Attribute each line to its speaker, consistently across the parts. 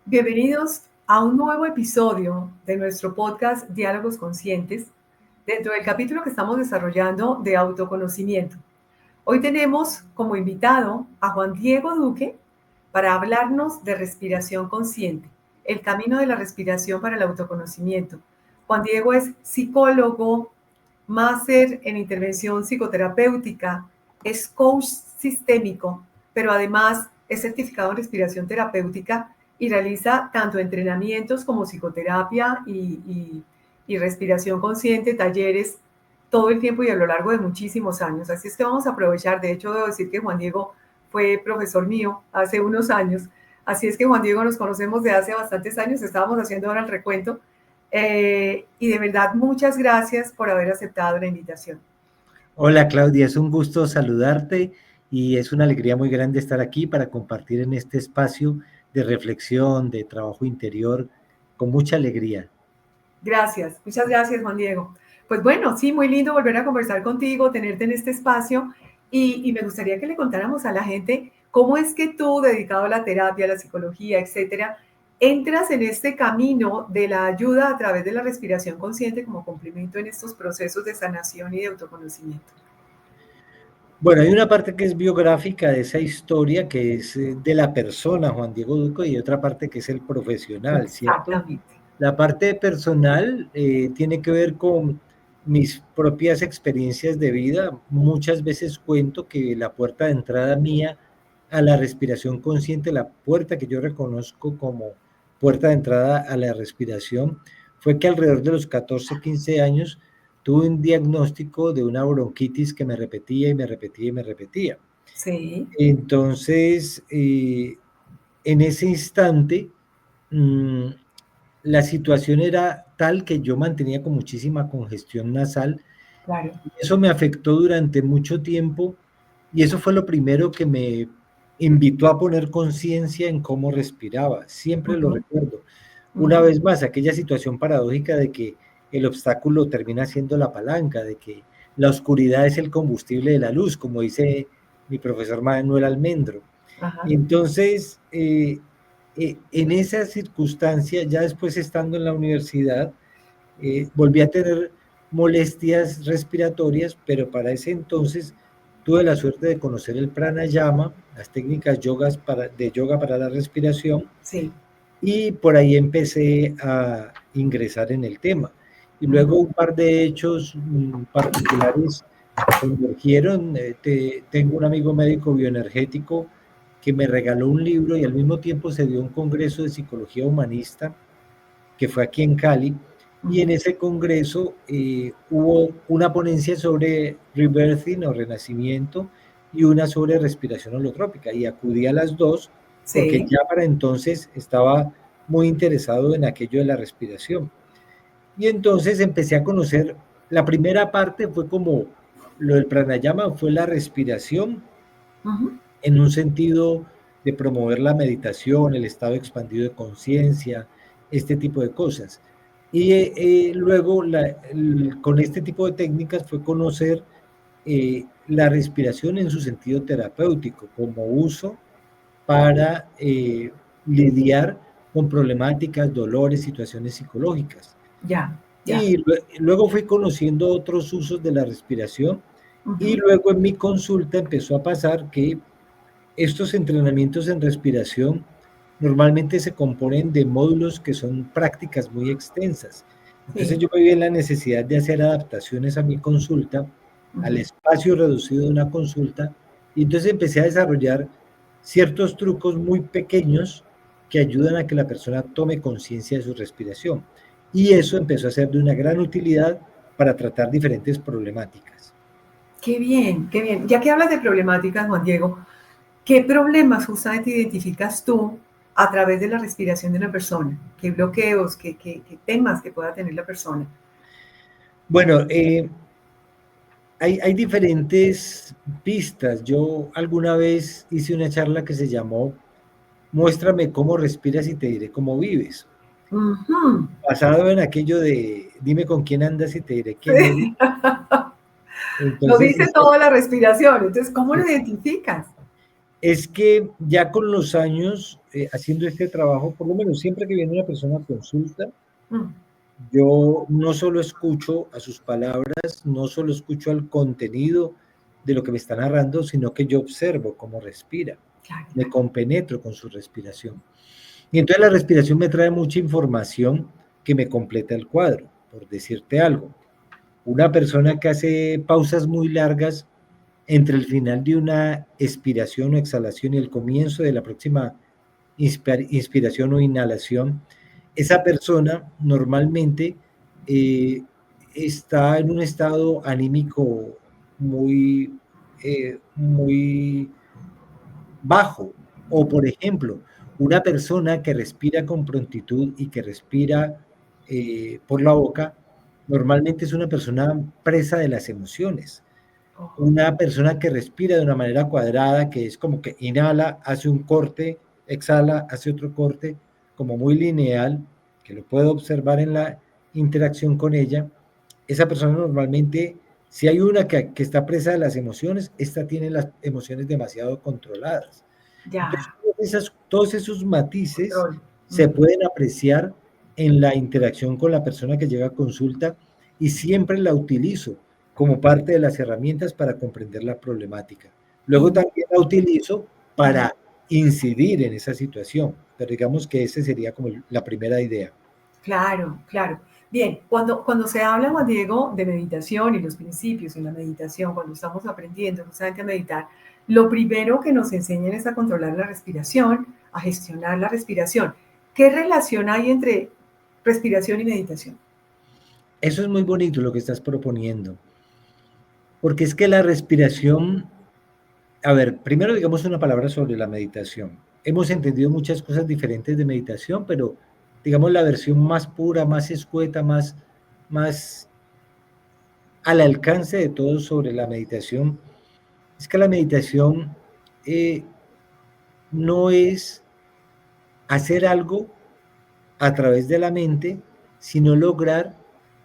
Speaker 1: Bienvenidos a un nuevo episodio de nuestro podcast Diálogos Conscientes, dentro del capítulo que estamos desarrollando de autoconocimiento. Hoy tenemos como invitado a Juan Diego Duque para hablarnos de respiración consciente, el camino de la respiración para el autoconocimiento. Juan Diego es psicólogo, máster en intervención psicoterapéutica, es coach sistémico, pero además es certificado en respiración terapéutica y realiza tanto entrenamientos como psicoterapia y respiración consciente, talleres, todo el tiempo y a lo largo de muchísimos años. Así es que vamos a aprovechar. De hecho, debo decir que Juan Diego fue profesor mío hace unos años. Así es que Juan Diego nos conocemos de hace bastantes años. Estábamos haciendo ahora el recuento. Y de verdad, muchas gracias por haber aceptado la invitación.
Speaker 2: Hola Claudia, es un gusto saludarte y es una alegría muy grande estar aquí para compartir en este espacio de reflexión, de trabajo interior, con mucha alegría.
Speaker 1: Gracias, muchas gracias Juan Diego. Pues bueno, sí, muy lindo volver a conversar contigo, tenerte en este espacio y me gustaría que le contáramos a la gente cómo es que tú, dedicado a la terapia, a la psicología, etcétera, entras en este camino de la ayuda a través de la respiración consciente como complemento en estos procesos de sanación y de autoconocimiento.
Speaker 2: Bueno, hay una parte que es biográfica de esa historia, que es de la persona, Juan Diego Duque, y otra parte que es el profesional, ¿cierto?
Speaker 1: Exactamente.
Speaker 2: La parte personal tiene que ver con mis propias experiencias de vida. Muchas veces cuento que la puerta de entrada mía a la respiración consciente, la puerta que yo reconozco como puerta de entrada a la respiración, fue que alrededor de los 14, 15 años tuve un diagnóstico de una bronquitis que me repetía y me repetía y me repetía.
Speaker 1: Sí.
Speaker 2: Entonces, en ese instante, la situación era tal que yo mantenía con muchísima congestión nasal.
Speaker 1: Claro.
Speaker 2: Eso me afectó durante mucho tiempo y eso fue lo primero que me invitó a poner conciencia en cómo respiraba. Siempre lo recuerdo. Una vez más, aquella situación paradójica de que el obstáculo termina siendo la palanca, de que la oscuridad es el combustible de la luz, como dice mi profesor Manuel Almendro.
Speaker 1: Ajá.
Speaker 2: Entonces, en esa circunstancia, ya después estando en la universidad, volví a tener molestias respiratorias, pero para ese entonces tuve la suerte de conocer el pranayama, las técnicas de yoga para la respiración,
Speaker 1: Sí.
Speaker 2: y por ahí empecé a ingresar en el tema. Y luego un par de hechos particulares convergieron. Tengo un amigo médico bioenergético que me regaló un libro y al mismo tiempo se dio un congreso de psicología humanista que fue aquí en Cali, y en ese congreso hubo una ponencia sobre rebirthing o renacimiento y una sobre respiración holotrópica, y acudí a las dos porque
Speaker 1: Sí.
Speaker 2: ya para entonces estaba muy interesado en aquello de la respiración. Y entonces empecé a conocer, la primera parte fue como lo del pranayama, fue la respiración en un sentido de promover la meditación, el estado expandido de conciencia, este tipo de cosas. Y luego con este tipo de técnicas fue conocer la respiración en su sentido terapéutico, como uso para lidiar con problemáticas, dolores, situaciones psicológicas.
Speaker 1: Ya.
Speaker 2: Y luego fui conociendo otros usos de la respiración, y
Speaker 1: Uh-huh.
Speaker 2: luego en mi consulta empezó a pasar que estos entrenamientos en respiración normalmente se componen de módulos que son prácticas muy extensas. Entonces
Speaker 1: Sí.
Speaker 2: yo me vi en la necesidad de hacer adaptaciones a mi consulta, al espacio reducido de una consulta, y entonces empecé a desarrollar ciertos trucos muy pequeños que ayudan a que la persona tome conciencia de su respiración. Y eso empezó a ser de una gran utilidad para tratar diferentes problemáticas.
Speaker 1: Qué bien, qué bien. Ya que hablas de problemáticas, Juan Diego, ¿qué problemas justamente identificas tú a través de la respiración de una persona? ¿Qué bloqueos, qué temas que pueda tener la persona?
Speaker 2: Bueno, hay diferentes pistas. Yo alguna vez hice una charla que se llamó Muéstrame cómo respiras y te diré cómo vives.
Speaker 1: Uh-huh.
Speaker 2: Basado en aquello de dime con quién andas y te diré quién eres.
Speaker 1: Sí. Lo
Speaker 2: Entonces,
Speaker 1: dice toda la respiración. Entonces, ¿cómo lo identificas?
Speaker 2: Es que ya con los años, haciendo este trabajo, por lo menos siempre que viene una persona a consulta,
Speaker 1: Mm,
Speaker 2: yo no solo escucho a sus palabras, no solo escucho al contenido de lo que me está narrando, sino que yo observo cómo respira,
Speaker 1: claro.
Speaker 2: me compenetro con su respiración. Y entonces la respiración me trae mucha información que me completa el cuadro, por decirte algo. Una persona que hace pausas muy largas entre el final de una expiración o exhalación y el comienzo de la próxima inspiración o inhalación, esa persona normalmente eh, está en un estado anímico muy bajo. O, por ejemplo, una persona que respira con prontitud y que respira por la boca, normalmente es una persona presa de las emociones.
Speaker 1: Oh,
Speaker 2: Una persona que respira de una manera cuadrada, que es como que inhala, hace un corte, exhala, hace otro corte, como muy lineal, que lo puedo observar en la interacción con ella, esa persona normalmente, si hay una que está presa de las emociones, esta tiene las emociones demasiado controladas. Entonces,
Speaker 1: ya,
Speaker 2: todos esos matices
Speaker 1: control.
Speaker 2: se
Speaker 1: Mm,
Speaker 2: pueden apreciar en la interacción con la persona que llega a consulta y siempre la utilizo como parte de las herramientas para comprender la problemática. Luego
Speaker 1: y,
Speaker 2: también la utilizo
Speaker 1: ujú,
Speaker 2: para incidir en esa situación, pero digamos que esa sería como la primera idea.
Speaker 1: claro, claro. Bien, cuando se habla, Juan Diego, de meditación y los principios en la meditación, cuando estamos aprendiendo justamente a meditar, lo primero que nos enseñan es a controlar la respiración, a gestionar la respiración. ¿Qué relación hay entre respiración y meditación?
Speaker 2: Eso es muy bonito lo que estás proponiendo, porque es que la respiración, a ver, primero digamos una palabra sobre la meditación. Hemos entendido muchas cosas diferentes de meditación, pero digamos la versión más pura, más escueta, más al alcance de todos sobre la meditación, es que la meditación eh, no es hacer algo a través de la mente, sino lograr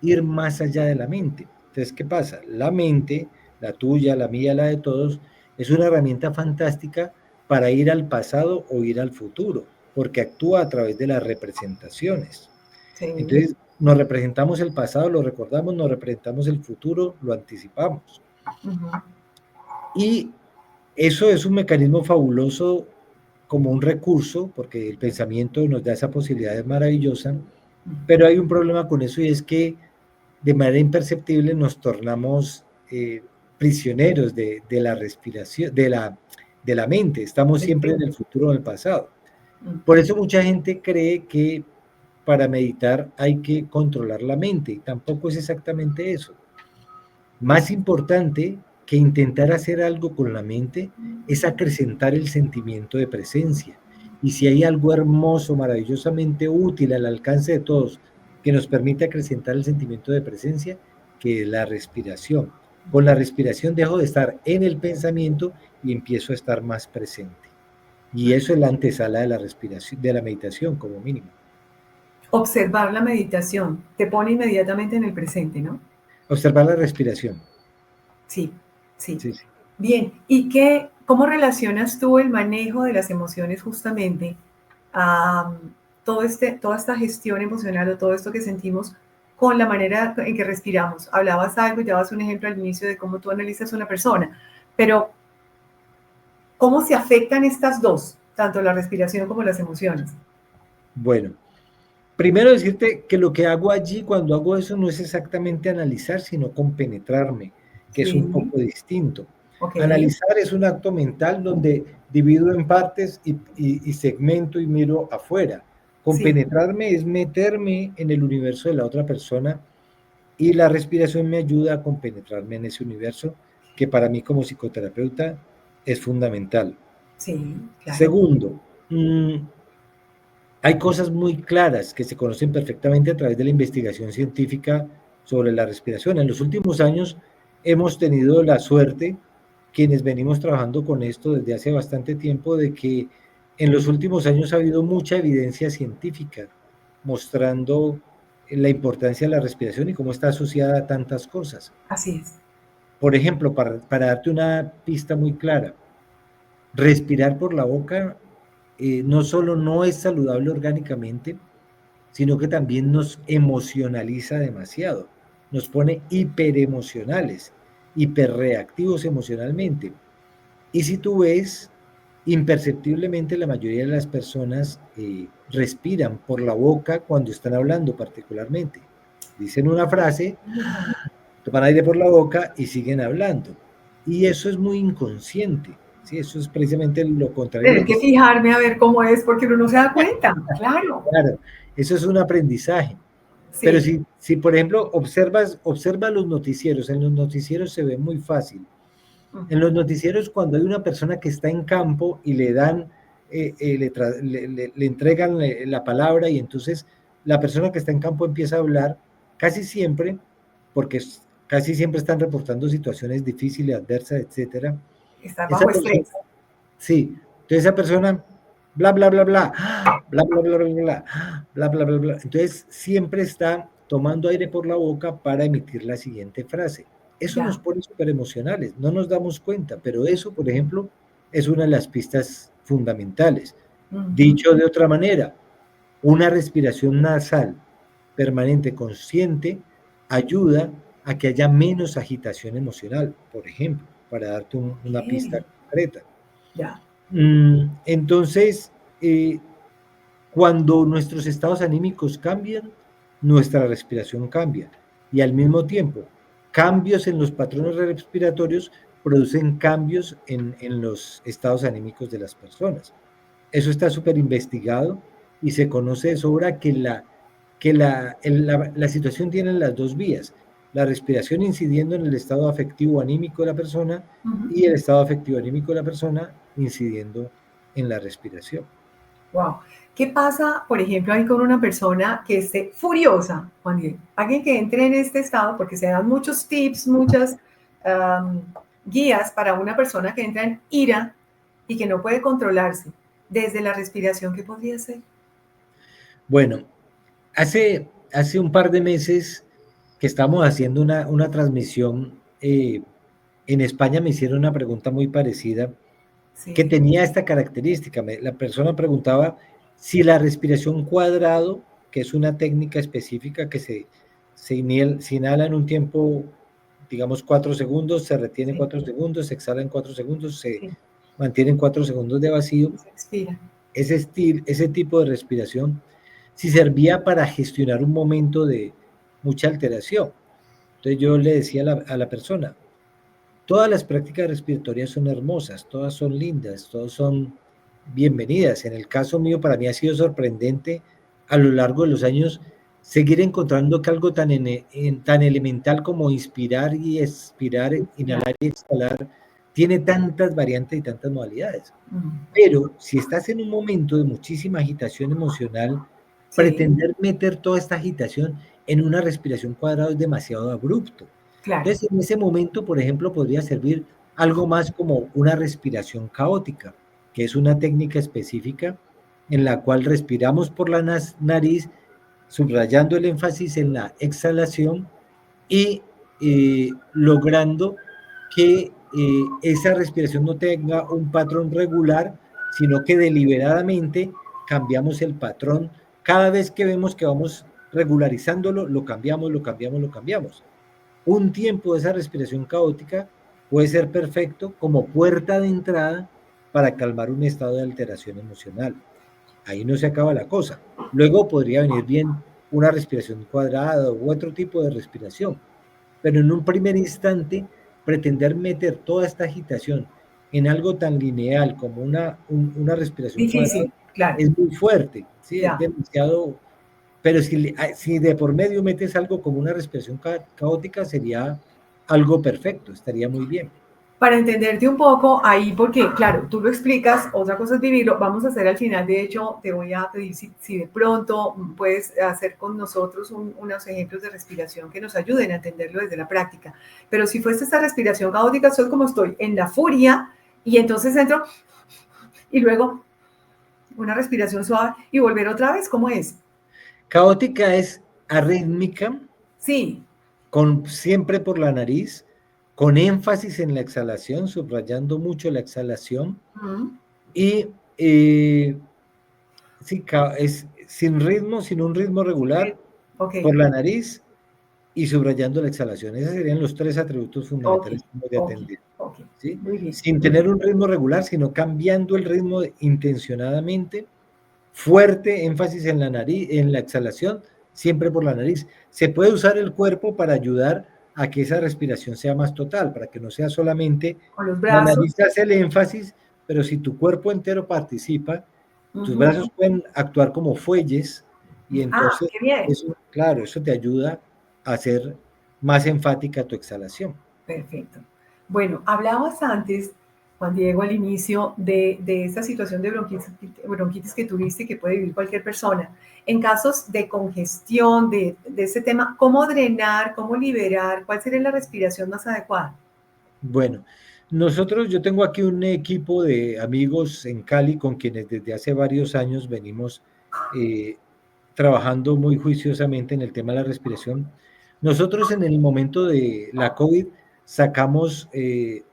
Speaker 2: ir más allá de la mente. Entonces, ¿qué pasa? La mente, la tuya, la mía, la de todos, es una herramienta fantástica para ir al pasado o ir al futuro, porque actúa a través de las representaciones.
Speaker 1: Sí.
Speaker 2: Entonces, nos representamos el pasado, lo recordamos, nos representamos el futuro, lo anticipamos.
Speaker 1: Ujú.
Speaker 2: Y eso es un mecanismo fabuloso como un recurso, porque el pensamiento nos da esa posibilidad maravillosa, pero hay un problema con eso y es que de manera imperceptible nos tornamos prisioneros de la respiración, de la mente. Estamos
Speaker 1: Del
Speaker 2: siempre en el
Speaker 1: tiempo.
Speaker 2: futuro o en el pasado.
Speaker 1: Mm.
Speaker 2: Por eso mucha gente cree que para meditar hay que controlar la mente y tampoco es exactamente eso. Más importante que intentar hacer algo con la mente es acrecentar el sentimiento de presencia. Y si hay algo hermoso, maravillosamente útil al alcance de todos, que nos permite acrecentar el sentimiento de presencia, que es la respiración. Con la respiración dejo de estar en el pensamiento y empiezo a estar más presente. Y eso es la antesala de la respiración, de la meditación, como mínimo.
Speaker 1: Observar la meditación te pone inmediatamente en el presente, ¿no?
Speaker 2: Observar la respiración.
Speaker 1: Sí, sí.
Speaker 2: Sí, sí.
Speaker 1: Bien, cómo relacionas tú el manejo de las emociones justamente a toda esta gestión emocional o todo esto que sentimos con la manera en que respiramos? Hablabas algo y dabas un ejemplo al inicio de cómo tú analizas a una persona, pero ¿cómo se afectan estas dos, tanto la respiración como las emociones?
Speaker 2: Bueno, primero decirte que lo que hago allí cuando hago eso no es exactamente analizar, sino compenetrarme, que es un
Speaker 1: Sí,
Speaker 2: poco distinto.
Speaker 1: ok,
Speaker 2: Analizar es un acto mental donde divido en partes y segmento y miro afuera.
Speaker 1: sí.
Speaker 2: Compenetrarme es meterme en el universo de la otra persona y la respiración me ayuda a compenetrarme en ese universo que para mí como psicoterapeuta es fundamental.
Speaker 1: Sí, claro.
Speaker 2: Segundo, hay cosas muy claras que se conocen perfectamente a través de la investigación científica sobre la respiración. En los últimos años hemos tenido la suerte, quienes venimos trabajando con esto desde hace bastante tiempo, de que en los últimos años ha habido mucha evidencia científica mostrando la importancia de la respiración y cómo está asociada a tantas cosas.
Speaker 1: Así es.
Speaker 2: Por ejemplo, para darte una pista muy clara, Respirar por la boca no solo no es saludable orgánicamente, sino que también nos emocionaliza demasiado, nos pone hiperemocionales, hiperreactivos emocionalmente. Y si tú ves, imperceptiblemente la mayoría de las personas respiran por la boca cuando están hablando particularmente. Dicen una frase, toman aire por la boca y siguen hablando. Y eso es muy inconsciente, ¿sí? Eso es precisamente lo contrario de
Speaker 1: Tener
Speaker 2: lo que
Speaker 1: que
Speaker 2: está.
Speaker 1: fijarme a ver cómo es, porque uno no se da cuenta, claro.
Speaker 2: Claro, eso es un aprendizaje. Pero
Speaker 1: Sí.
Speaker 2: si por ejemplo, observa los noticieros, en los noticieros se ve muy fácil. En los noticieros, cuando hay una persona que está en campo y le dan, le entregan la palabra y entonces la persona que está en campo empieza a hablar, casi siempre, porque casi siempre están reportando situaciones difíciles, adversas, etcétera.
Speaker 1: Estar
Speaker 2: Esa
Speaker 1: bajo
Speaker 2: persona,
Speaker 1: estrés.
Speaker 2: sí, entonces esa persona, bla, bla, bla, bla, bla, bla, bla, bla, bla, bla, bla, bla, bla. Entonces siempre está tomando aire por la boca para emitir la siguiente frase. Eso nos
Speaker 1: Ya.
Speaker 2: pone súper emocionales, no nos damos cuenta, pero eso, por ejemplo, es una de las pistas fundamentales.
Speaker 1: Ujú.
Speaker 2: Dicho de otra manera, una respiración nasal permanente consciente ayuda a que haya menos agitación emocional, por ejemplo, para darte una pista
Speaker 1: Ok.
Speaker 2: concreta.
Speaker 1: Ya.
Speaker 2: Entonces, cuando nuestros estados anímicos cambian, nuestra respiración cambia. Y al mismo tiempo, cambios en los patrones respiratorios producen cambios en los estados anímicos de las personas. Eso está súper investigado y se conoce de sobra que la situación tiene las dos vías. La respiración incidiendo en el estado afectivo anímico de la persona
Speaker 1: Ujú.
Speaker 2: y el estado afectivo anímico de la persona incidiendo en la respiración.
Speaker 1: Wow. ¿Qué pasa, por ejemplo, ahí con una persona que esté furiosa, Juan Diego? Alguien que entre en este estado, porque se dan muchos tips, muchas um, guías para una persona que entra en ira y que no puede controlarse. Desde la respiración, ¿qué podría ser?
Speaker 2: Bueno, hace un par de meses que estamos haciendo una transmisión, en España me hicieron una pregunta muy parecida que
Speaker 1: Sí,
Speaker 2: tenía esta característica. La persona preguntaba si la respiración cuadrado, que es una técnica específica que se inhala en un tiempo, digamos, 4 segundos, se retiene
Speaker 1: sí,
Speaker 2: 4 segundos, se exhala en 4 segundos, se
Speaker 1: sí.
Speaker 2: mantiene en 4 segundos de vacío,
Speaker 1: Se expira.
Speaker 2: ese tipo de respiración, si servía para gestionar un momento de mucha alteración. Entonces yo le decía a la persona, todas las prácticas respiratorias son hermosas, todas son lindas, todas son bienvenidas. En el caso mío, para mí ha sido sorprendente a lo largo de los años seguir encontrando que algo tan elemental como inspirar y expirar,
Speaker 1: Ya.
Speaker 2: inhalar y exhalar, tiene tantas variantes y tantas modalidades.
Speaker 1: Mm.
Speaker 2: Pero si estás en un momento de muchísima agitación emocional,
Speaker 1: Sí,
Speaker 2: pretender meter toda esta agitación en una respiración cuadrada es demasiado abrupto.
Speaker 1: claro.
Speaker 2: Entonces, en ese momento, por ejemplo, podría servir algo más como una respiración caótica, que es una técnica específica en la cual respiramos por la nariz, subrayando el énfasis en la exhalación y logrando que esa respiración no tenga un patrón regular, sino que deliberadamente cambiamos el patrón. Cada vez que vemos que vamos regularizándolo, lo cambiamos, lo cambiamos, lo cambiamos. Un tiempo de esa respiración caótica puede ser perfecto como puerta de entrada para calmar un estado de alteración emocional. Ahí no se acaba la cosa. Luego podría venir bien una respiración cuadrada u otro tipo de respiración, pero en un primer instante pretender meter toda esta agitación en algo tan lineal como una respiración cuadrada
Speaker 1: Difícil, claro.
Speaker 2: es muy fuerte, ¿sí? Es
Speaker 1: Ya.
Speaker 2: demasiado, pero si de por medio metes algo como una respiración caótica sería algo perfecto, estaría muy bien.
Speaker 1: Para entenderte un poco ahí, porque claro, tú lo explicas, otra cosa es vivirlo, vamos a hacer al final, de hecho, te voy a pedir si de pronto puedes hacer con nosotros unos ejemplos de respiración que nos ayuden a entenderlo desde la práctica. Pero si fuese esta respiración caótica, soy como estoy en la furia y entonces entro y luego una respiración suave y volver otra vez, ¿cómo es?
Speaker 2: Caótica es arrítmica,
Speaker 1: Sí,
Speaker 2: siempre por la nariz, con énfasis en la exhalación, subrayando mucho la exhalación, y sí, es sin ritmo, sin un ritmo regular, por la nariz y subrayando la exhalación. Esos serían los 3 atributos fundamentales de atender. ¿Sí?
Speaker 1: Muy bien.
Speaker 2: Sin tener un ritmo regular, sino cambiando el ritmo intencionadamente, fuerte énfasis en la nariz, en la exhalación, siempre por la nariz. Se puede usar el cuerpo para ayudar a que esa respiración sea más total, para que no sea solamente
Speaker 1: con los
Speaker 2: la
Speaker 1: brazos.
Speaker 2: nariz hace el énfasis, pero si tu cuerpo entero participa, tus brazos pueden actuar como fuelles y entonces,
Speaker 1: qué bien.
Speaker 2: eso, claro, eso te ayuda a hacer más enfática tu exhalación.
Speaker 1: Perfecto. Bueno, hablabas antes, Juan Diego, al inicio de esta situación de bronquitis que tuviste y que puede vivir cualquier persona. En casos de congestión, de ese tema, ¿cómo drenar, cómo liberar? ¿Cuál sería la respiración más adecuada?
Speaker 2: Bueno, yo tengo aquí un equipo de amigos en Cali con quienes desde hace varios años venimos trabajando muy juiciosamente en el tema de la respiración. Nosotros en el momento de la COVID sacamos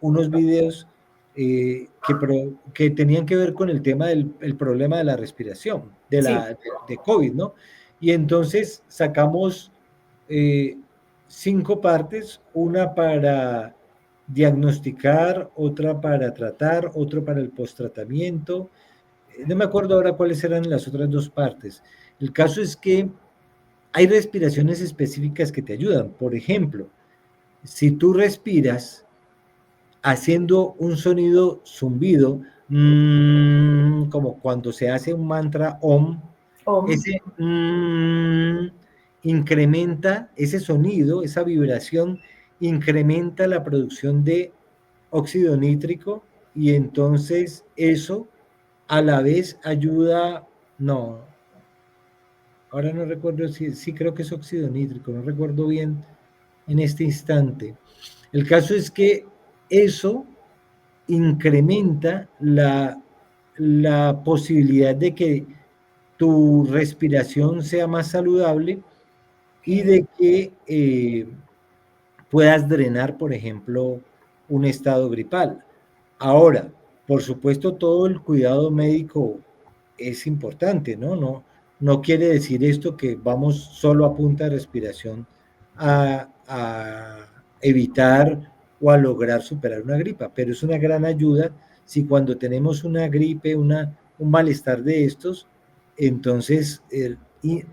Speaker 2: unos videos que tenían que ver con el tema del problema de la respiración,
Speaker 1: Sí.
Speaker 2: de COVID, ¿no? Y entonces sacamos 5 partes, una para diagnosticar, otra para tratar, otro para el posttratamiento. No me acuerdo ahora cuáles eran las otras 2 partes. El caso es que hay respiraciones específicas que te ayudan. Por ejemplo, si tú respiras haciendo un sonido zumbido, como cuando se hace un mantra OM, ese incrementa ese sonido, esa vibración, incrementa la producción de óxido nítrico y entonces eso a la vez ayuda, no, ahora no recuerdo si sí creo que es óxido nítrico, no recuerdo bien en este instante. El caso es que eso incrementa la posibilidad de que tu respiración sea más saludable y de que puedas drenar, por ejemplo, un estado gripal. Ahora, por supuesto, todo el cuidado médico es importante, ¿no? No quiere decir esto que vamos solo a punta de respiración a evitar o a lograr superar una gripa, pero es una gran ayuda si cuando tenemos una gripe, un malestar de estos, entonces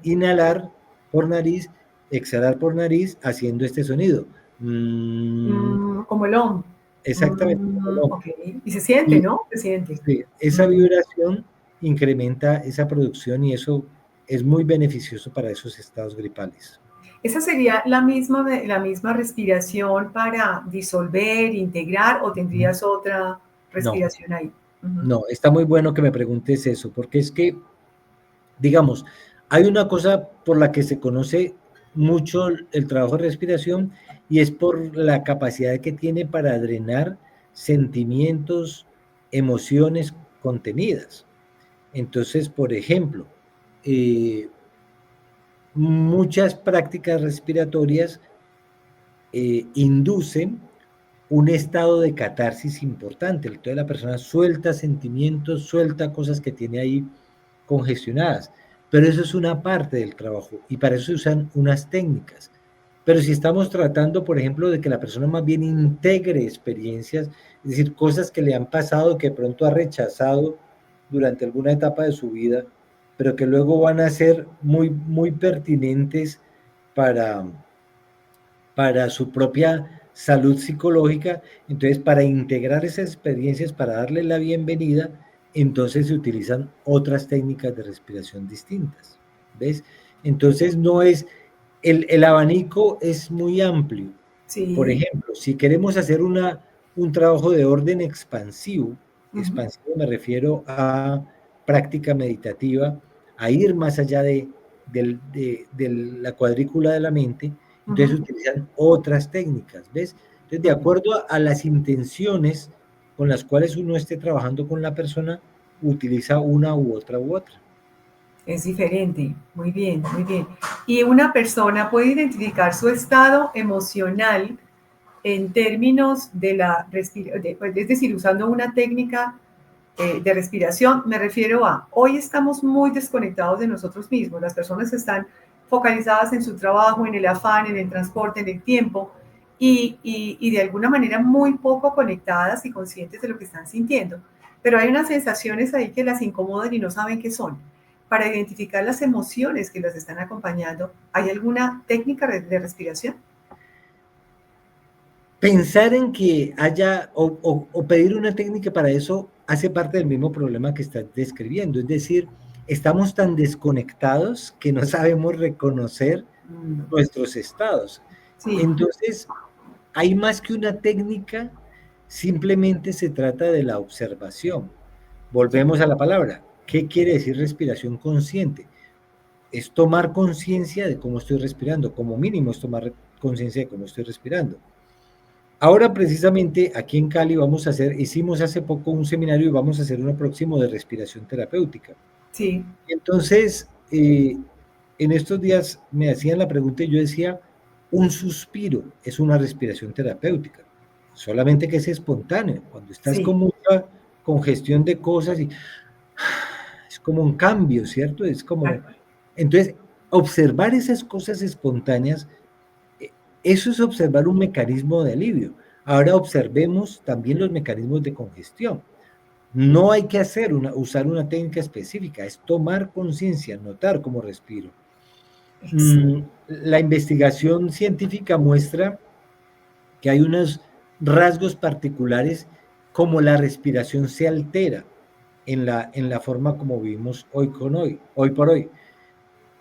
Speaker 2: inhalar por nariz, exhalar por nariz haciendo este sonido.
Speaker 1: Como el OM.
Speaker 2: Exactamente.
Speaker 1: Okay. Y se siente,
Speaker 2: Y
Speaker 1: ¿no? Se siente.
Speaker 2: sí, esa vibración incrementa esa producción y eso es muy beneficioso para esos estados gripales.
Speaker 1: ¿Esa sería la misma respiración para disolver, integrar o tendrías otra
Speaker 2: No,
Speaker 1: respiración ahí?
Speaker 2: no, está muy bueno que me preguntes eso, porque es que, digamos, hay una cosa por la que se conoce mucho el trabajo de respiración y es por la capacidad que tiene para drenar sentimientos, emociones contenidas. Entonces, por ejemplo, muchas prácticas respiratorias inducen un estado de catarsis importante. Entonces la persona suelta sentimientos, suelta cosas que tiene ahí congestionadas. Pero eso es una parte del trabajo y para eso se usan unas técnicas. Pero si estamos tratando, por ejemplo, de que la persona más bien integre experiencias, es decir, cosas que le han pasado, que pronto ha rechazado durante alguna etapa de su vida, pero que luego van a ser muy, muy pertinentes para, para su propia salud psicológica. Entonces, para integrar esas experiencias, para darle la bienvenida, entonces se utilizan otras técnicas de respiración distintas. ¿Ves? Entonces, no es, el abanico es muy amplio.
Speaker 1: Sí.
Speaker 2: Por ejemplo, si queremos hacer un trabajo de orden expansivo, expansivo me refiero a práctica meditativa, a ir más allá de la cuadrícula de la mente, entonces utilizan otras técnicas, ¿ves? Entonces, de acuerdo a las intenciones con las cuales uno esté trabajando con la persona, utiliza una u otra u otra.
Speaker 1: Es diferente, muy bien, muy bien. Y una persona puede identificar su estado emocional en términos de es decir, usando una técnica de respiración, me refiero a, hoy estamos muy desconectados de nosotros mismos, las personas están focalizadas en su trabajo, en el afán, en el transporte, en el tiempo, y de alguna manera muy poco conectadas y conscientes de lo que están sintiendo. Pero hay unas sensaciones ahí que las incomodan y no saben qué son. Para identificar las emociones que las están acompañando, ¿hay alguna técnica de respiración?
Speaker 2: Pensar en que haya o pedir una técnica para eso hace parte del mismo problema que estás describiendo. Es decir, estamos tan desconectados que no sabemos reconocer nuestros estados.
Speaker 1: Sí,
Speaker 2: Entonces, hay más que una técnica, simplemente se trata de la observación.
Speaker 1: ya,
Speaker 2: Volvemos a la palabra. ¿Qué quiere decir respiración consciente? Es tomar conciencia de cómo estoy respirando. Como mínimo es tomar conciencia de cómo estoy respirando. Ahora precisamente aquí en Cali hicimos hace poco un seminario y vamos a hacer uno próximo de respiración terapéutica.
Speaker 1: sí,
Speaker 2: Entonces, en estos días me hacían la pregunta y yo decía, un suspiro es una respiración terapéutica, solamente que es espontáneo. Cuando estás
Speaker 1: sí,
Speaker 2: con mucha congestión de cosas y es como un cambio, ¿cierto? Es
Speaker 1: tal
Speaker 2: como,
Speaker 1: cual.
Speaker 2: entonces, observar esas cosas espontáneas, eso es observar un mecanismo de alivio. Ahora observemos también los mecanismos de congestión. No hay que usar una técnica específica, es tomar conciencia, notar cómo respiro. La investigación científica muestra que hay unos rasgos particulares como la respiración se altera en la forma como vivimos hoy por hoy.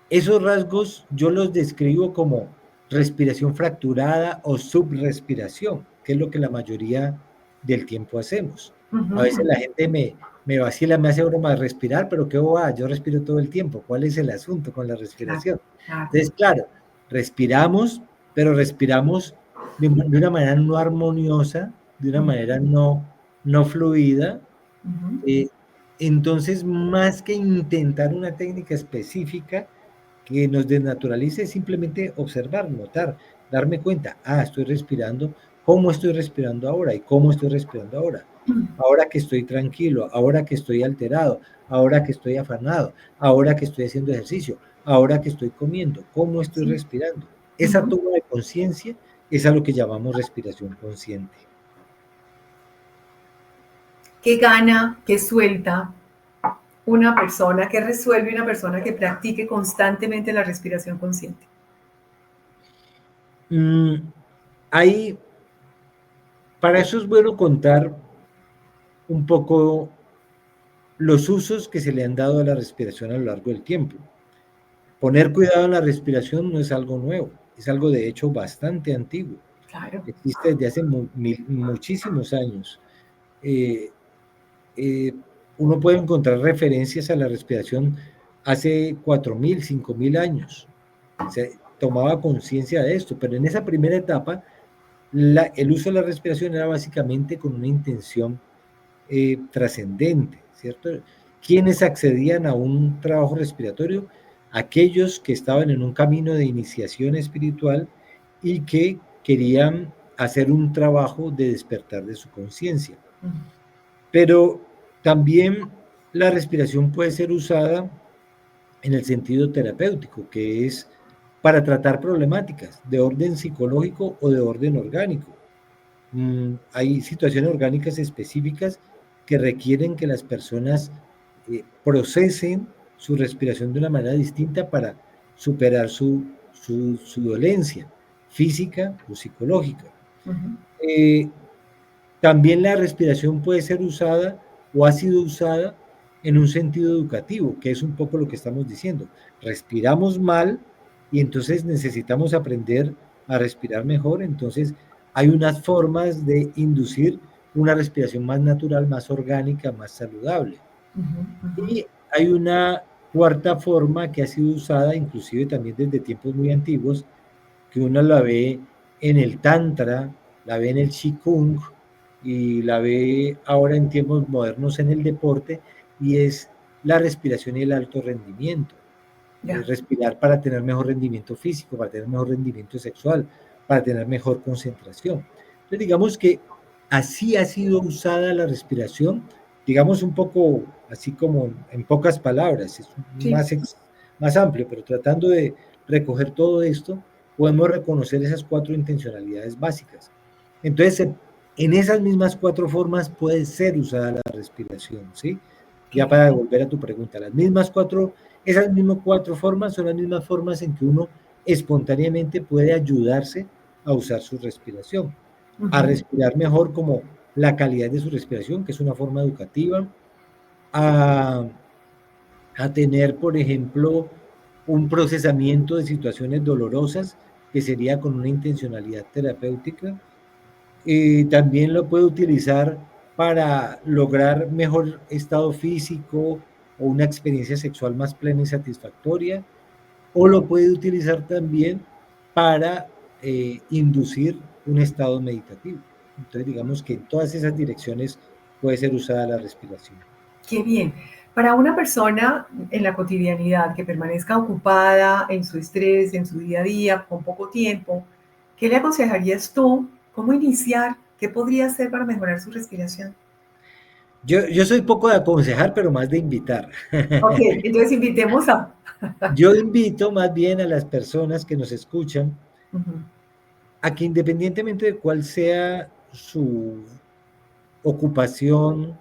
Speaker 2: Esos rasgos yo los describo como respiración fracturada o subrespiración, que es lo que la mayoría del tiempo hacemos.
Speaker 1: Ujú,
Speaker 2: A veces la
Speaker 1: ujú.
Speaker 2: gente me vacila, me hace broma de respirar, pero qué boba, yo respiro todo el tiempo. ¿Cuál es el asunto con la
Speaker 1: Claro,
Speaker 2: respiración?
Speaker 1: claro.
Speaker 2: Entonces, claro, respiramos, pero respiramos de una manera no armoniosa, de una
Speaker 1: Ujú,
Speaker 2: manera no fluida.
Speaker 1: ujú.
Speaker 2: eh, entonces, más que intentar una técnica específica, que nos desnaturalice es simplemente observar, notar, darme cuenta, estoy respirando, cómo estoy respirando ahora y cómo estoy respirando ahora. Ahora que estoy tranquilo, ahora que estoy alterado, ahora que estoy afanado, ahora que estoy haciendo ejercicio, ahora que estoy comiendo, cómo estoy
Speaker 1: Sí.
Speaker 2: respirando. Esa
Speaker 1: Ujú.
Speaker 2: toma de conciencia es a lo que llamamos respiración consciente.
Speaker 1: ¿Qué gana, qué suelta una persona, qué resuelve una persona que practique constantemente la respiración consciente?
Speaker 2: Mm, Ahí, para eso es bueno contar un poco los usos que se le han dado a la respiración a lo largo del tiempo. Poner cuidado en la respiración no es algo nuevo, es algo de hecho bastante antiguo.
Speaker 1: Claro.
Speaker 2: Existe desde hace muchísimos años. Eh, eh, Uno puede encontrar referencias a la respiración hace 4.000, 5.000 años. Se tomaba conciencia de esto, pero en esa primera etapa el uso de la respiración era básicamente con una intención trascendente, ¿cierto? ¿Quiénes accedían a un trabajo respiratorio? Aquellos que estaban en un camino de iniciación espiritual y que querían hacer un trabajo de despertar de su conciencia.
Speaker 1: Ujú.
Speaker 2: Pero también la respiración puede ser usada en el sentido terapéutico, que es para tratar problemáticas de orden psicológico o de orden orgánico. Hay situaciones orgánicas específicas que requieren que las personas procesen su respiración de una manera distinta para superar su dolencia física o psicológica.
Speaker 1: Ujú.
Speaker 2: Eh, También la respiración puede ser usada o ha sido usada en un sentido educativo, que es un poco lo que estamos diciendo. Respiramos mal y entonces necesitamos aprender a respirar mejor. Entonces hay unas formas de inducir una respiración más natural, más orgánica, más saludable.
Speaker 1: Ujú, ujú.
Speaker 2: Y hay una cuarta forma que ha sido usada inclusive también desde tiempos muy antiguos, que uno la ve en el Tantra, la ve en el Qigong y la ve ahora en tiempos modernos en el deporte, y es la respiración y el alto rendimiento.
Speaker 1: Ya.
Speaker 2: Respirar para tener mejor rendimiento físico, para tener mejor rendimiento sexual, para tener mejor concentración. Entonces, digamos que así ha sido usada la respiración, digamos un poco así como en pocas palabras, es
Speaker 1: Sí.
Speaker 2: más amplio, pero tratando de recoger todo esto, podemos reconocer esas 4 intencionalidades básicas. Entonces, en esas mismas 4 formas puede ser usada la respiración, ¿sí? Ya
Speaker 1: Okay.
Speaker 2: para devolver a tu pregunta, esas mismas 4 formas son las mismas formas en que uno espontáneamente puede ayudarse a usar su respiración, a
Speaker 1: Ujú.
Speaker 2: respirar mejor como la calidad de su respiración, que es una forma educativa, a, a tener, por ejemplo, un procesamiento de situaciones dolorosas, que sería con una intencionalidad terapéutica. También lo puede utilizar para lograr mejor estado físico o una experiencia sexual más plena y satisfactoria, o lo puede utilizar también para inducir un estado meditativo. Entonces, digamos que en todas esas direcciones puede ser usada la respiración.
Speaker 1: Qué bien. Para una persona en la cotidianidad que permanezca ocupada en su estrés, en su día a día, con poco tiempo, ¿qué le aconsejarías tú? ¿Cómo iniciar? ¿Qué podría hacer para mejorar su respiración?
Speaker 2: Yo soy poco de aconsejar, pero más de invitar.
Speaker 1: Ok, entonces invitemos a...
Speaker 2: Yo invito más bien a las personas que nos escuchan
Speaker 1: Ujú.
Speaker 2: a que independientemente de cuál sea su ocupación,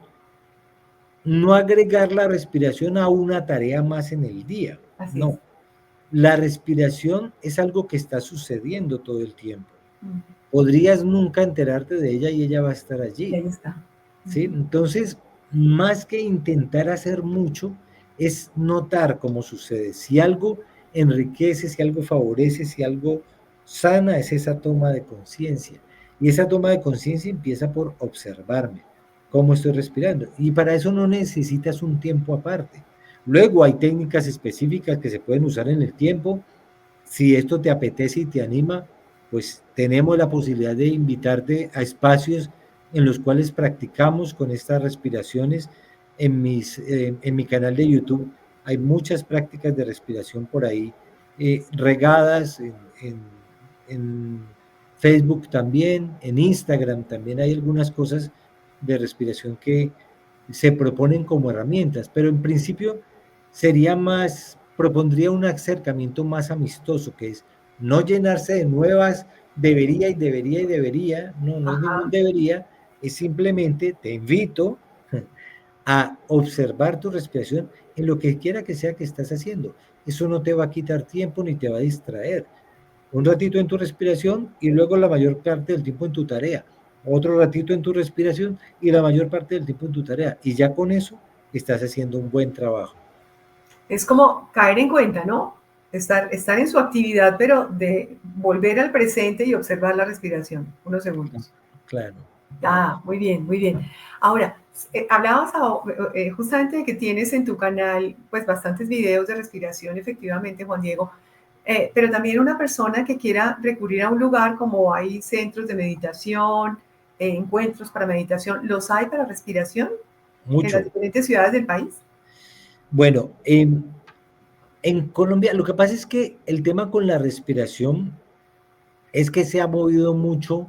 Speaker 2: no agregar la respiración a una tarea más en el día.
Speaker 1: Así es.
Speaker 2: No, la respiración es algo que está sucediendo todo el tiempo.
Speaker 1: Ujú.
Speaker 2: Podrías nunca enterarte de ella y ella va a estar
Speaker 1: Y
Speaker 2: allí,
Speaker 1: ahí está.
Speaker 2: ¿sí? Entonces, más que intentar hacer mucho, es notar cómo sucede. Si algo enriquece, si algo favorece, si algo sana, es esa toma de conciencia. Y esa toma de conciencia empieza por observarme, cómo estoy respirando. Y para eso no necesitas un tiempo aparte. Luego hay técnicas específicas que se pueden usar en el tiempo. Si esto te apetece y te anima, pues tenemos la posibilidad de invitarte a espacios en los cuales practicamos con estas respiraciones. En mi canal de YouTube hay muchas prácticas de respiración por ahí, regadas en Facebook también, en Instagram también hay algunas cosas de respiración que se proponen como herramientas, pero en principio propondría un acercamiento más amistoso, que es no llenarse de nuevas debería y debería y debería, no, no es ningún
Speaker 1: Ajá.
Speaker 2: debería, es simplemente te invito a observar tu respiración en lo que quiera que sea que estás haciendo. Eso no te va a quitar tiempo ni te va a distraer. Un ratito en tu respiración y luego la mayor parte del tiempo en tu tarea. Otro ratito en tu respiración y la mayor parte del tiempo en tu tarea. Y ya con eso estás haciendo un buen trabajo.
Speaker 1: Es como caer en cuenta, ¿no? Estar en su actividad, pero de volver al presente y observar la respiración. Unos segundos.
Speaker 2: Claro.
Speaker 1: Ah, muy bien, muy bien. Ahora, hablabas justamente de que tienes en tu canal pues bastantes videos de respiración, efectivamente, Juan Diego, pero también una persona que quiera recurrir a un lugar como hay centros de meditación, encuentros para meditación, ¿los hay para respiración en las
Speaker 2: Mucho.
Speaker 1: diferentes ciudades del país?
Speaker 2: Bueno, en Colombia, lo que pasa es que el tema con la respiración es que se ha movido mucho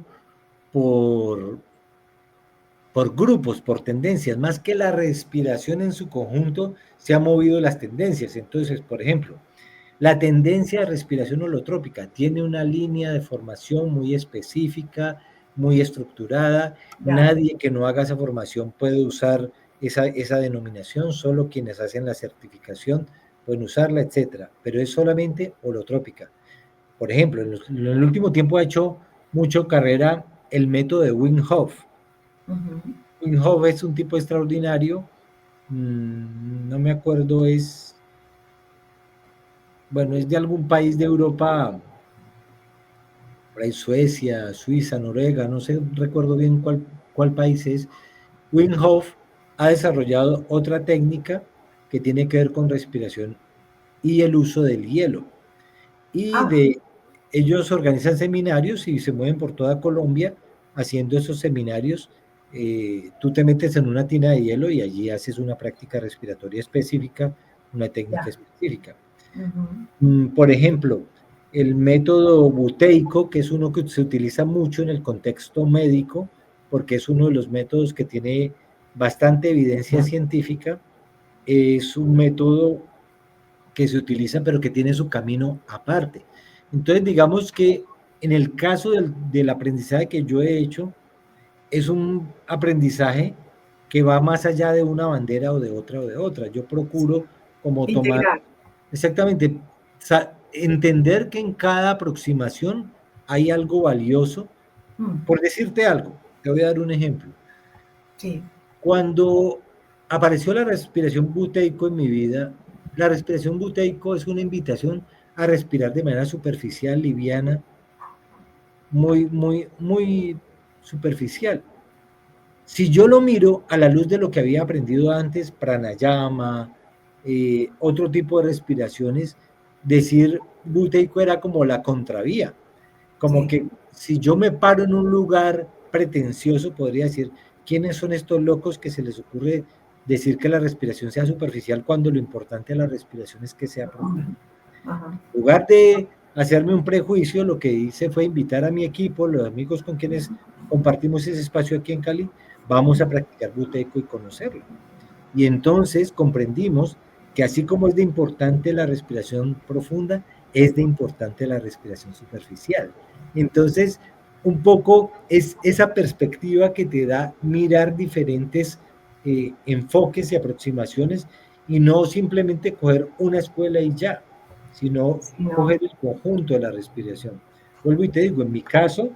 Speaker 2: por, por grupos, por tendencias, más que la respiración en su conjunto, se han movido las tendencias. Entonces, por ejemplo, la tendencia de respiración holotrópica tiene una línea de formación muy específica, muy estructurada.
Speaker 1: Ya.
Speaker 2: Nadie que no haga esa formación puede usar esa denominación, solo quienes hacen la certificación pueden usarla, etcétera. Pero es solamente holotrópica. Por ejemplo, en el último tiempo ha hecho mucho carrera el método de Wim Hof.
Speaker 1: Ujú.
Speaker 2: Wim Hof es un tipo extraordinario, no me acuerdo, bueno, es de algún país de Europa, por ahí Suecia, Suiza, Noruega, no sé, recuerdo bien cuál país es. Wim Hof ha desarrollado otra técnica que tiene que ver con respiración y el uso del hielo. Y
Speaker 1: Ah,
Speaker 2: ellos organizan seminarios y se mueven por toda Colombia haciendo esos seminarios. Tú te metes en una tina de hielo y allí haces una práctica respiratoria específica, una técnica
Speaker 1: ya.
Speaker 2: específica.
Speaker 1: Ujú.
Speaker 2: Por ejemplo, el método buteico, que es uno que se utiliza mucho en el contexto médico, porque es uno de los métodos que tiene bastante evidencia científica. Es un método que se utiliza, pero que tiene su camino aparte. Entonces, digamos que en el caso del aprendizaje que yo he hecho, es un aprendizaje que va más allá de una bandera o de otra o de otra. Yo procuro como tomar,
Speaker 1: Integral.
Speaker 2: exactamente, entender que en cada aproximación hay algo valioso.
Speaker 1: Mm,
Speaker 2: Por decirte algo, te voy a dar un ejemplo.
Speaker 1: sí,
Speaker 2: Cuando apareció la respiración buteico en mi vida, la respiración buteico es una invitación a respirar de manera superficial, liviana, muy superficial. Si yo lo miro a la luz de lo que había aprendido antes, pranayama, otro tipo de respiraciones, decir buteico era como la contravía, como
Speaker 1: sí.
Speaker 2: que si yo me paro en un lugar pretencioso, podría decir, ¿quiénes son estos locos que se les ocurre decir que la respiración sea superficial cuando lo importante de la respiración es que sea
Speaker 1: Profunda.
Speaker 2: profunda?
Speaker 1: Ajá.
Speaker 2: En lugar de hacerme un prejuicio, lo que hice fue invitar a mi equipo, los amigos con quienes compartimos ese espacio aquí en Cali, vamos a practicar buteco y conocerlo. Y entonces comprendimos que así como es de importante la respiración profunda, es de importante la respiración superficial. Entonces, un poco es esa perspectiva que te da mirar diferentes enfoques y aproximaciones y no simplemente coger una escuela y ya, sino
Speaker 1: Sí, no.
Speaker 2: coger el conjunto de la respiración. Vuelvo y te digo, en mi caso,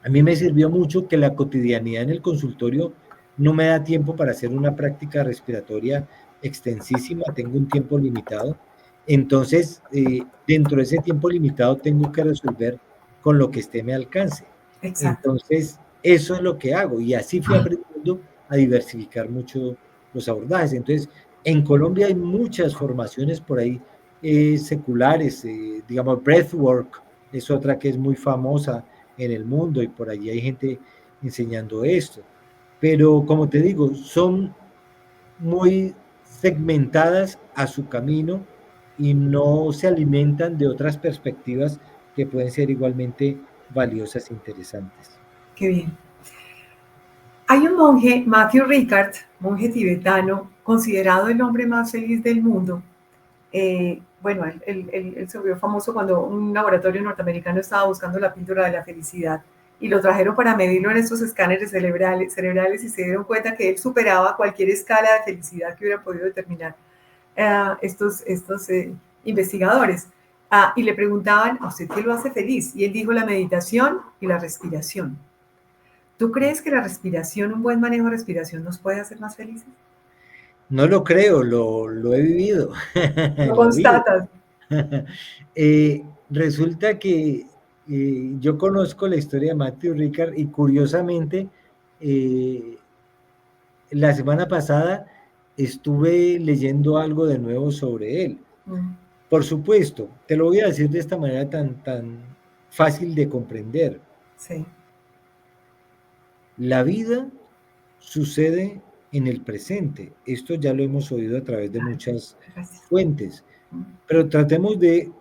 Speaker 2: a mí me sirvió mucho que la cotidianidad en el consultorio no me da tiempo para hacer una práctica respiratoria extensísima, tengo un tiempo limitado. Entonces, dentro de ese tiempo limitado tengo que resolver con lo que esté a mi alcance.
Speaker 1: Exacto.
Speaker 2: Entonces, eso es lo que hago y así fui aprendiendo a diversificar mucho los abordajes. Entonces, en Colombia hay muchas formaciones por ahí seculares, digamos, breathwork es otra que es muy famosa en el mundo y por allí hay gente enseñando esto. Pero como te digo, son muy segmentadas a su camino y no se alimentan de otras perspectivas que pueden ser igualmente valiosas e interesantes.
Speaker 1: Qué bien. Hay un monje, Matthew Ricard, monje tibetano, considerado el hombre más feliz del mundo. Bueno, él se volvió famoso cuando un laboratorio norteamericano estaba buscando la píldora de la felicidad y lo trajeron para medirlo en estos escáneres cerebrales y se dieron cuenta que él superaba cualquier escala de felicidad que hubieran podido determinar estos investigadores. Y le preguntaban, ¿a usted qué lo hace feliz? Y él dijo la meditación y la respiración. ¿Tú crees que la respiración, un buen manejo de respiración nos puede hacer más felices?
Speaker 2: No lo creo, lo he vivido,
Speaker 1: Lo
Speaker 2: lo vivo.
Speaker 1: constatas.
Speaker 2: Resulta que yo conozco la historia de Matthew Ricard y curiosamente eh, la semana pasada estuve leyendo algo de nuevo sobre él.
Speaker 1: Mm,
Speaker 2: Por supuesto, te lo voy a decir de esta manera tan fácil de comprender.
Speaker 1: sí.
Speaker 2: La vida sucede en el presente. Esto ya lo hemos oído a través de
Speaker 1: Ah,
Speaker 2: muchas
Speaker 1: gracias.
Speaker 2: fuentes,
Speaker 1: Mm,
Speaker 2: pero tratemos de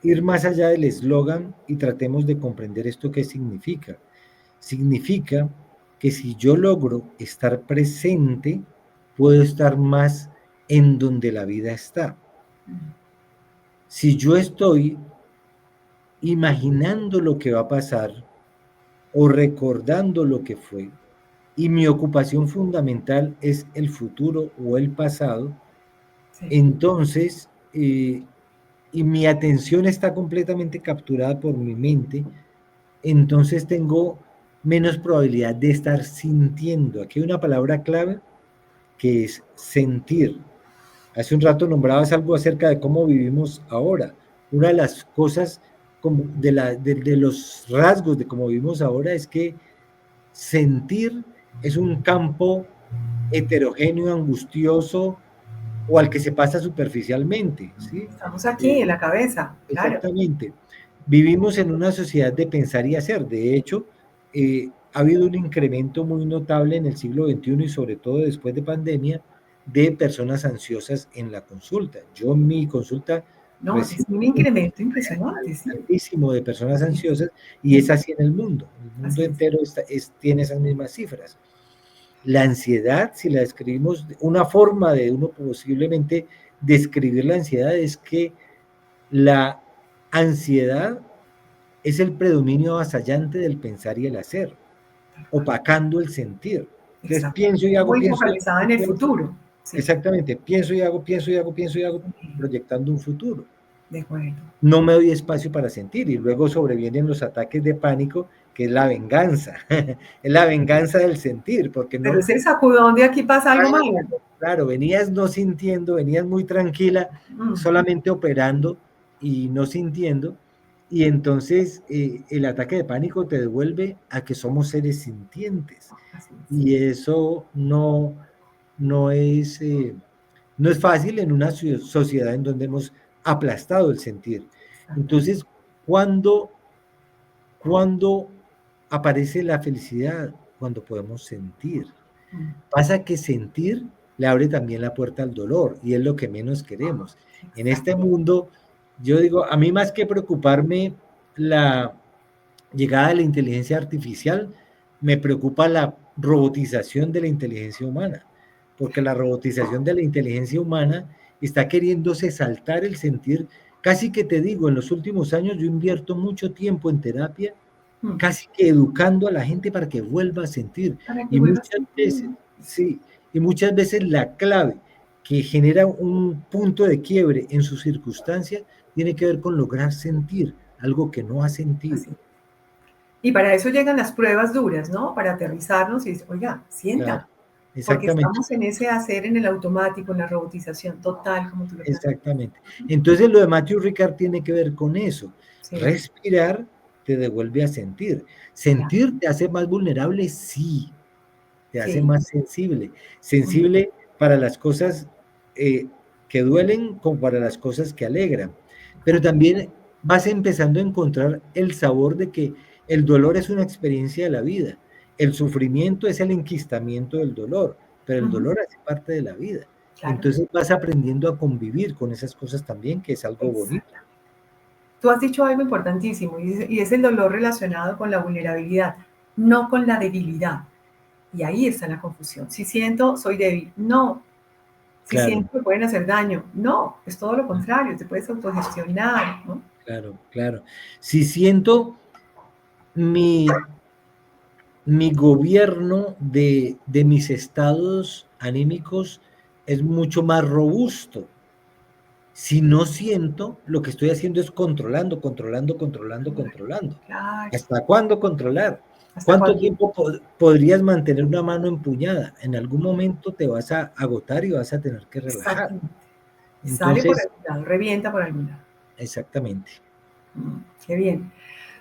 Speaker 2: ir más allá del eslogan y tratemos de comprender esto qué significa. Significa que si yo logro estar presente, puedo estar más en donde la vida está.
Speaker 1: mm,
Speaker 2: Si yo estoy imaginando lo que va a pasar o recordando lo que fue, y mi ocupación fundamental es el futuro o el pasado,
Speaker 1: sí.
Speaker 2: entonces, y mi atención está completamente capturada por mi mente, entonces tengo menos probabilidad de estar sintiendo. Aquí hay una palabra clave que es sentir. Hace un rato nombrabas algo acerca de cómo vivimos ahora. Una de las cosas como de los rasgos de cómo vivimos ahora es que sentir es un campo heterogéneo, angustioso o al que se pasa superficialmente, ¿sí?
Speaker 1: Estamos aquí
Speaker 2: Eh,
Speaker 1: en la cabeza, claro.
Speaker 2: Exactamente. Vivimos en una sociedad de pensar y hacer. De hecho, ha habido un incremento muy notable en el siglo XXI y sobre todo después de pandemia de personas ansiosas en la consulta. Yo en mi consulta
Speaker 1: No, es
Speaker 2: recibe
Speaker 1: un incremento impresionante, sí.
Speaker 2: altísimo de personas
Speaker 1: Sí,
Speaker 2: ansiosas y es
Speaker 1: sí,
Speaker 2: así en el mundo. El mundo
Speaker 1: así es.
Speaker 2: entero tiene esas mismas cifras. La ansiedad, si la describimos, una forma de uno posiblemente describir la ansiedad es que la ansiedad es el predominio avasallante del pensar y el hacer, opacando el sentir. Entonces
Speaker 1: Exacto.
Speaker 2: pienso y hago,
Speaker 1: Muy
Speaker 2: pienso y
Speaker 1: focalizada
Speaker 2: hago,
Speaker 1: en el
Speaker 2: pienso.
Speaker 1: futuro. Sí,
Speaker 2: Exactamente, pienso y hago, pienso y hago, pienso y hago,
Speaker 1: sí,
Speaker 2: proyectando un futuro.
Speaker 1: de acuerdo.
Speaker 2: No me doy espacio para sentir y luego sobrevienen los ataques de pánico, que es la venganza, es la venganza del sentir, porque
Speaker 1: Pero
Speaker 2: no,
Speaker 1: ese sacudón de aquí pasa algo malo.
Speaker 2: claro, venías no sintiendo, venías muy tranquila,
Speaker 1: Mm,
Speaker 2: solamente operando y no sintiendo, y entonces el ataque de pánico te devuelve a que somos seres sintientes,
Speaker 1: así es.
Speaker 2: y eso no es, no es fácil en una sociedad en donde hemos aplastado el sentir.
Speaker 1: Exactamente.
Speaker 2: Entonces, ¿cuándo aparece la felicidad? Cuando podemos sentir.
Speaker 1: Mm,
Speaker 2: Pasa que sentir le abre también la puerta al dolor y es lo que menos queremos. En
Speaker 1: exacto.
Speaker 2: este mundo, yo digo, a mí más que preocuparme la llegada de la inteligencia artificial, me preocupa la robotización de la inteligencia humana, porque la robotización de la inteligencia humana está queriéndose saltar el sentir. Casi que te digo, en los últimos años yo invierto mucho tiempo en terapia,
Speaker 1: Mm,
Speaker 2: casi que educando a la gente para que vuelva a sentir.
Speaker 1: para que
Speaker 2: Y
Speaker 1: vuelva a
Speaker 2: muchas
Speaker 1: sentir.
Speaker 2: veces, sí, y muchas veces la clave que genera un punto de quiebre en su circunstancia tiene que ver con lograr sentir algo que no ha sentido.
Speaker 1: Así. Y para eso llegan las pruebas duras, ¿no? Para aterrizarnos y decir, oiga,
Speaker 2: Claro,
Speaker 1: sienta, porque
Speaker 2: exactamente,
Speaker 1: estamos en ese hacer en el automático, en la robotización total, como tú lo planteas.
Speaker 2: exactamente. Entonces lo de Matthew Ricard tiene que ver con eso.
Speaker 1: Sí,
Speaker 2: Respirar te devuelve a sentir.
Speaker 1: claro,
Speaker 2: ¿Sentir te hace más vulnerable? Sí, te hace
Speaker 1: sí.
Speaker 2: más sensible.
Speaker 1: Mm,
Speaker 2: Sensible para las cosas eh, que duelen como para las cosas que alegran. Pero
Speaker 1: exacto.
Speaker 2: también vas empezando a encontrar el sabor de que el dolor es una experiencia de la vida. El sufrimiento es el enquistamiento del dolor, pero el
Speaker 1: Ujú,
Speaker 2: dolor hace parte de la vida.
Speaker 1: claro,
Speaker 2: Entonces vas aprendiendo a convivir con esas cosas también, que es algo bonito.
Speaker 1: exacto. Tú has dicho algo importantísimo y es el dolor relacionado con la vulnerabilidad, no con la debilidad. Y ahí está la confusión. Si siento, soy débil. No. Si
Speaker 2: Claro,
Speaker 1: siento, me pueden hacer daño. No, es todo lo contrario. Te puedes autogestionar, ¿no?
Speaker 2: claro, claro. Si siento mi mi gobierno de mis estados anímicos es mucho más robusto. Si no siento, lo que estoy haciendo es controlando, controlando, controlando, controlando.
Speaker 1: Claro.
Speaker 2: ¿Hasta cuándo controlar?
Speaker 1: ¿Hasta
Speaker 2: ¿Cuánto
Speaker 1: cuándo?
Speaker 2: tiempo podrías mantener una mano empuñada? En algún momento te vas a agotar y vas a tener que relajar.
Speaker 1: Exactamente. Sale por
Speaker 2: Entonces,
Speaker 1: algún lado, revienta por algún lado.
Speaker 2: exactamente.
Speaker 1: Qué bien.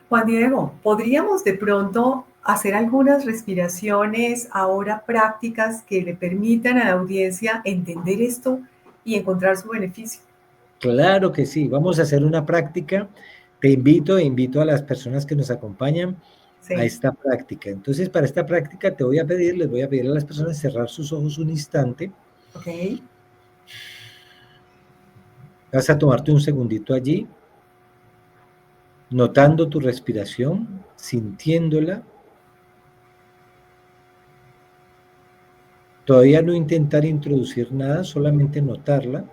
Speaker 1: Juan Diego, ¿podríamos de pronto hacer algunas respiraciones ahora prácticas que le permitan a la audiencia entender esto y encontrar su beneficio?
Speaker 2: Claro que sí. Vamos a hacer una práctica. Te invito e invito a las personas que nos acompañan a
Speaker 1: Sí,
Speaker 2: esta práctica. Entonces, para esta práctica les voy a pedir a las personas cerrar sus ojos un instante.
Speaker 1: ok,
Speaker 2: Vas a tomarte un segundito allí, notando tu respiración, sintiéndola. Todavía no intentar introducir nada, solamente notarla.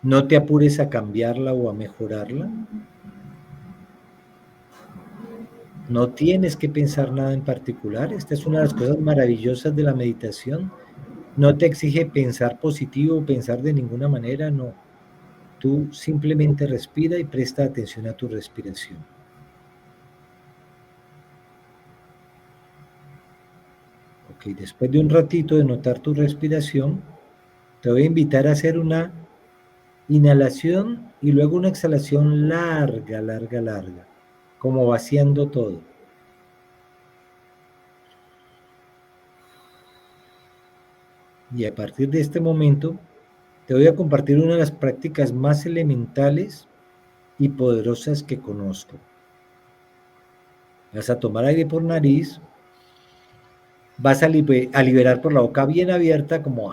Speaker 2: No te apures a cambiarla o a mejorarla. No tienes que pensar nada en particular. Esta es una de las cosas maravillosas de la meditación. No te exige pensar positivo, pensar de ninguna manera, no. Tú simplemente respira y presta atención a tu respiración. Ok, después de un ratito de notar tu respiración, te voy a invitar a hacer una inhalación y luego una exhalación larga, larga, larga, como vaciando todo. Y a partir de este momento, te voy a compartir una de las prácticas más elementales y poderosas que conozco. Vas a tomar aire por nariz, vas a liberar por la boca bien abierta, como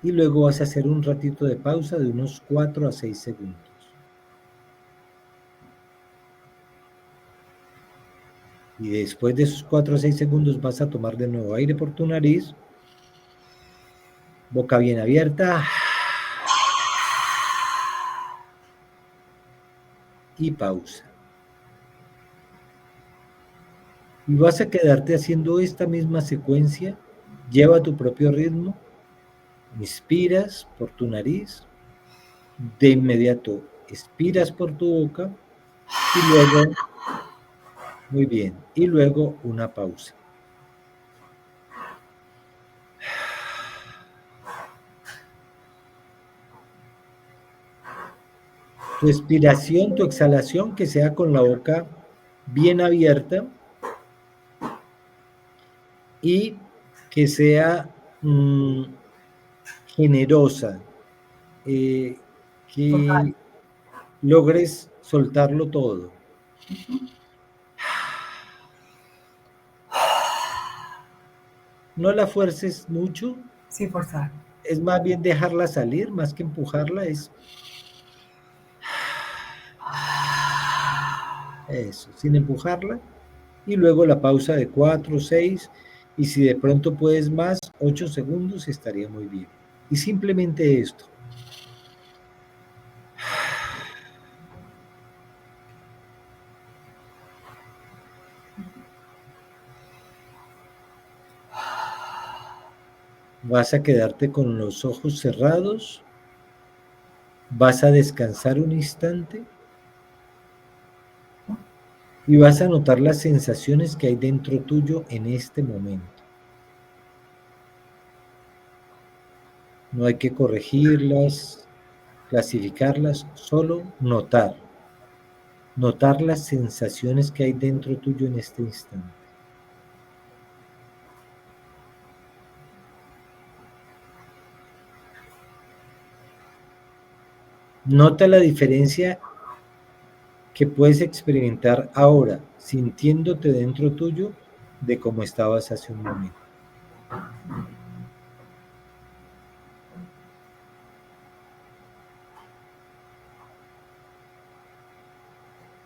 Speaker 2: y luego vas a hacer un ratito de pausa de unos 4 a 6 segundos. Y después de esos 4 a 6 segundos vas a tomar de nuevo aire por tu nariz, boca bien abierta y pausa. Y vas a quedarte haciendo esta misma secuencia, lleva tu propio ritmo, inspiras por tu nariz, de inmediato expiras por tu boca y luego, muy bien, y luego una pausa. Tu expiración, tu exhalación, que sea con la boca bien abierta y que sea generosa,
Speaker 1: Total.
Speaker 2: que logres soltarlo todo. No la fuerces mucho,
Speaker 1: Sin forzar.
Speaker 2: es más bien dejarla salir, más que empujarla, es eso, sin empujarla. Y luego la pausa de 4, 6, y si de pronto puedes más, 8 segundos, estaría muy bien. Y simplemente esto. Vas a quedarte con los ojos cerrados, vas a descansar un instante y vas a notar las sensaciones que hay dentro tuyo en este momento. No hay que corregirlas, clasificarlas, solo notar. Notar las sensaciones que hay dentro tuyo en este instante. Nota la diferencia que puedes experimentar ahora, sintiéndote dentro tuyo de cómo estabas hace un momento.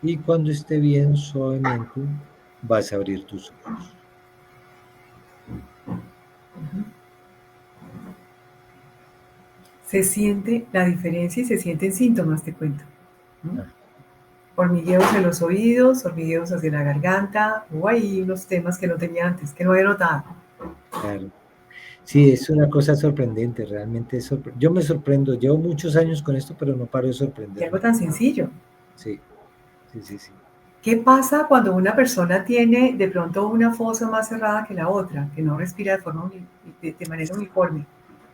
Speaker 2: Y cuando esté bien, suavemente, vas a abrir tus ojos.
Speaker 1: Se siente la diferencia y se sienten síntomas, te cuento.
Speaker 2: Ah,
Speaker 1: Hormigueos en los oídos, hormigueos hacia la garganta, o hay unos temas que no tenía antes, que no había notado.
Speaker 2: claro. Sí, es una cosa sorprendente, realmente yo me sorprendo, llevo muchos años con esto, pero no paro de
Speaker 1: Y algo
Speaker 2: sorprenderme.
Speaker 1: tan sencillo.
Speaker 2: Sí, sí, sí, sí.
Speaker 1: ¿Qué pasa cuando una persona tiene de pronto una fosa más cerrada que la otra, que no respira de forma de manera uniforme?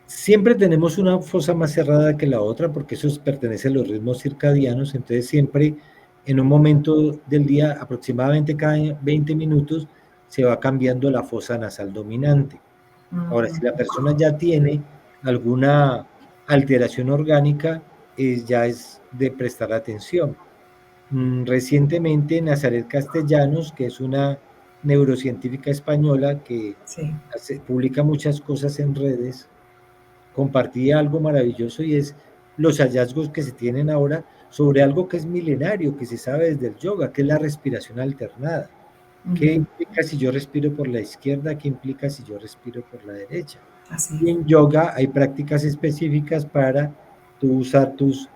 Speaker 2: Siempre tenemos una fosa más cerrada que la otra porque eso pertenece a los ritmos circadianos, entonces siempre en un momento del día, aproximadamente cada 20 minutos, se va cambiando la fosa nasal dominante. Ahora, si la persona ya tiene alguna alteración orgánica, ya es de prestar atención. Recientemente, Nazaret Castellanos, que es una neurocientífica española que
Speaker 1: Sí.
Speaker 2: publica muchas cosas en redes, compartía algo maravilloso y es los hallazgos que se tienen ahora sobre algo que es milenario, que se sabe desde el yoga, que es la respiración alternada. ¿Qué
Speaker 1: Ujú.
Speaker 2: implica si yo respiro por la izquierda? ¿Qué implica si yo respiro por la derecha?
Speaker 1: Así
Speaker 2: Y
Speaker 1: es.
Speaker 2: en yoga hay prácticas específicas para tú usar tus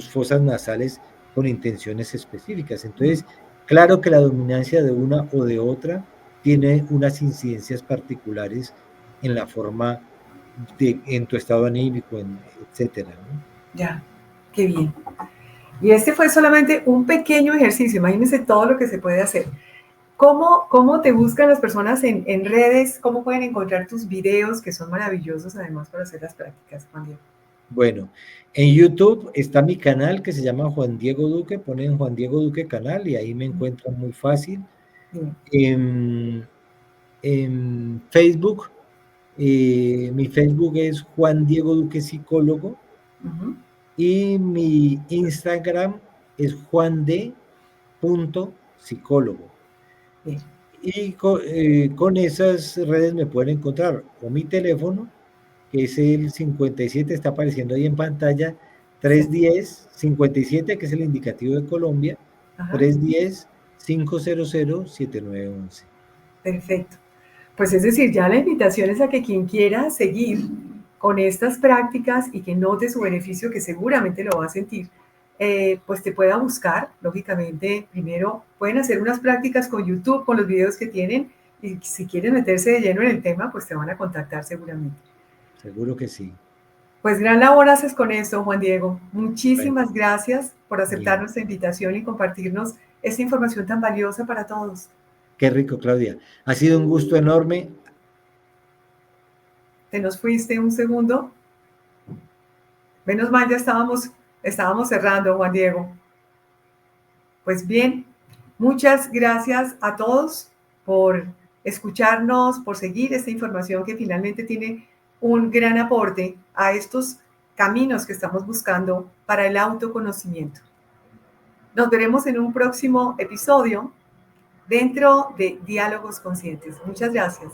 Speaker 2: fosas nasales con intenciones específicas. Entonces, claro que la dominancia de una o de otra tiene unas incidencias particulares en la forma en tu estado anímico, etcétera, ¿no?
Speaker 1: Ya, qué bien. Y este fue solamente un pequeño ejercicio. Imagínense todo lo que se puede hacer. ¿Cómo te buscan las personas en redes? ¿Cómo pueden encontrar tus videos que son maravillosos además para hacer las prácticas, Juan Diego?
Speaker 2: Bueno, en YouTube está mi canal que se llama Juan Diego Duque, ponen Juan Diego Duque canal y ahí me encuentran muy fácil.
Speaker 1: Bien.
Speaker 2: En Facebook, mi Facebook es Juan Diego Duque Psicólogo
Speaker 1: Ujú.
Speaker 2: y mi Instagram es juande.psicólogo.
Speaker 1: Bien.
Speaker 2: Y con esas redes me pueden encontrar o mi teléfono, que es el 57, está apareciendo ahí en pantalla,
Speaker 1: Sí.
Speaker 2: 310-57, que es el indicativo de Colombia,
Speaker 1: Ajá.
Speaker 2: 310-500-7911.
Speaker 1: Perfecto. Pues es decir, ya la invitación es a que quien quiera seguir con estas prácticas y que note su beneficio, que seguramente lo va a sentir, pues te pueda buscar. Lógicamente, primero pueden hacer unas prácticas con YouTube, con los videos que tienen, y si quieren meterse de lleno en el tema, pues te van a contactar seguramente.
Speaker 2: Seguro que sí.
Speaker 1: Pues gran labor haces con esto, Juan Diego.
Speaker 2: Bueno,
Speaker 1: Muchísimas gracias por aceptar
Speaker 2: bueno,
Speaker 1: nuestra invitación y compartirnos esta información tan valiosa para todos.
Speaker 2: qué rico, Claudia. Ha sido un gusto enorme.
Speaker 1: Te nos fuiste un segundo. Menos mal, ya estábamos cerrando, Juan Diego. Pues bien, muchas gracias a todos por escucharnos, por seguir esta información que finalmente tiene un gran aporte a estos caminos que estamos buscando para el autoconocimiento. Nos veremos en un próximo episodio dentro de Diálogos Conscientes. Muchas gracias.